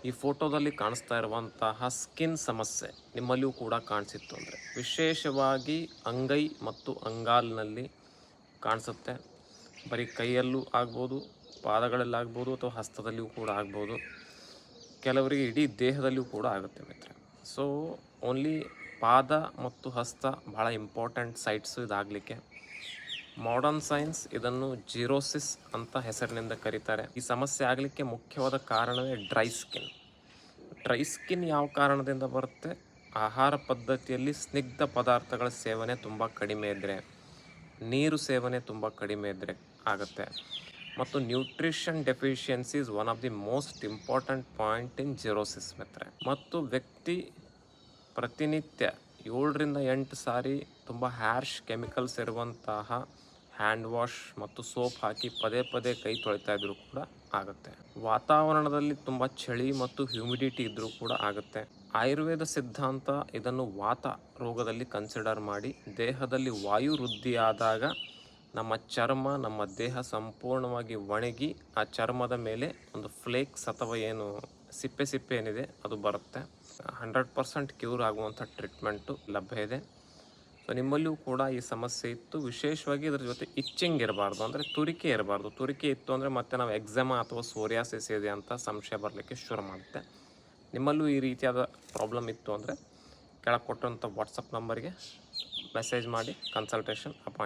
ಈ ಫೋಟೋದಲ್ಲಿ ಕಾಣಿಸ್ತಾ ಇರುವಂತಹ ಸ್ಕಿನ್ ಸಮಸ್ಯೆ ನಿಮ್ಮಲ್ಲಿಯೂ ಕೂಡ ಕಾಣಿಸಿತ್ತು ಅಂದರೆ ವಿಶೇಷವಾಗಿ ಅಂಗೈ ಮತ್ತು ಅಂಗಾಲಿನಲ್ಲಿ ಕಾಣಿಸುತ್ತೆ. ಬರೀ ಕೈಯಲ್ಲೂ ಆಗ್ಬೋದು, ಪಾದಗಳಲ್ಲಾಗ್ಬೋದು ಅಥವಾ ಹಸ್ತದಲ್ಲಿಯೂ ಕೂಡ ಆಗ್ಬೋದು. ಕೆಲವರಿಗೆ ಇಡೀ ದೇಹದಲ್ಲಿಯೂ ಕೂಡ ಆಗುತ್ತೆ ಮಿತ್ರ. ಸೊ ಓನ್ಲಿ ಪಾದ ಮತ್ತು ಹಸ್ತ ಭಾಳ ಇಂಪಾರ್ಟೆಂಟ್ ಸೈಟ್ಸು ಇದಾಗಲಿಕ್ಕೆ. ಮಾಡರ್ನ್ ಸೈನ್ಸ್ ಇದನ್ನು ಜಿರೋಸಿಸ್ ಅಂತ ಹೆಸರಿನಿಂದ ಕರೀತಾರೆ. ಈ ಸಮಸ್ಯೆ ಆಗಲಿಕ್ಕೆ ಮುಖ್ಯವಾದ ಕಾರಣವೇ ಡ್ರೈ ಸ್ಕಿನ್. ಡ್ರೈ ಸ್ಕಿನ್ ಯಾವ ಕಾರಣದಿಂದ ಬರುತ್ತೆ? ಆಹಾರ ಪದ್ಧತಿಯಲ್ಲಿ ಸ್ನಿಗ್ಧ ಪದಾರ್ಥಗಳ ಸೇವನೆ ತುಂಬ ಕಡಿಮೆ ಇದ್ದರೆ, ನೀರು ಸೇವನೆ ತುಂಬ ಕಡಿಮೆ ಇದ್ದರೆ ಆಗುತ್ತೆ. ಮತ್ತು nutrition deficiency is one of the most important point in xerosis ಮಿತ್ರ. ಮತ್ತು ವ್ಯಕ್ತಿ ಪ್ರತಿನಿತ್ಯ 7ರಿಂದ 8 ಸಾರಿ ತುಂಬ ಹ್ಯಾರ್ಶ್ ಕೆಮಿಕಲ್ಸ್ ಇರುವಂತಹ ಹ್ಯಾಂಡ್ ವಾಶ್ ಮತ್ತು ಸೋಪ್ ಹಾಕಿ ಪದೇ ಪದೇ ಕೈ ತೊಳಿತಾ ಇದ್ರೂ ಕೂಡ ಆಗುತ್ತೆ. ವಾತಾವರಣದಲ್ಲಿ ತುಂಬ ಚಳಿ ಮತ್ತು ಹ್ಯೂಮಿಡಿಟಿ ಇದ್ದರೂ ಕೂಡ ಆಗುತ್ತೆ. ಆಯುರ್ವೇದ ಸಿದ್ಧಾಂತ ಇದನ್ನು ವಾತ ರೋಗದಲ್ಲಿ ಕನ್ಸಿಡರ್ ಮಾಡಿ ದೇಹದಲ್ಲಿ ವಾಯು ವೃದ್ಧಿಯಾದಾಗ ನಮ್ಮ ಚರ್ಮ, ನಮ್ಮ ದೇಹ ಸಂಪೂರ್ಣವಾಗಿ ಒಣಗಿ ಆ ಚರ್ಮದ ಮೇಲೆ ಒಂದು ಫ್ಲೇಕ್ಸ್ ಅಥವಾ ಏನು ಸಿಪ್ಪೆ ಏನಿದೆ ಅದು ಬರುತ್ತೆ. 100% ಕ್ಯೂರ್ ಆಗುವಂಥ ಟ್ರೀಟ್ಮೆಂಟು ಲಭ್ಯ ಇದೆ. ಸೊ ನಿಮ್ಮಲ್ಲಿಯೂ ಕೂಡ ಈ ಸಮಸ್ಯೆ ಇತ್ತು, ವಿಶೇಷವಾಗಿ ಇದ್ರ ಜೊತೆ ಇಚ್ಚಿಂಗ್ ಇರಬಾರ್ದು, ಅಂದರೆ ತುರಿಕೆ ಇರಬಾರ್ದು. ತುರಿಕೆ ಇತ್ತು ಅಂದರೆ ಮತ್ತೆ ನಾವು ಎಕ್ಸೆಮಾ ಅಥವಾ ಸೋರಿಯಾಸಿಸ್ ಇದೆ ಅಂತ ಸಂಶಯ ಬರಲಿಕ್ಕೆ ಶುರು ಮಾಡುತ್ತೆ. ನಿಮ್ಮಲ್ಲೂ ಈ ರೀತಿಯಾದ ಪ್ರಾಬ್ಲಮ್ ಇತ್ತು ಅಂದರೆ ಕೆಳಗೆ ಕೊಟ್ಟಂಥ ವಾಟ್ಸಪ್ ನಂಬರ್ಗೆ ಮೆಸೇಜ್ ಮಾಡಿ ಕನ್ಸಲ್ಟೇಷನ್ ಅಪಾಯಿಂಟ್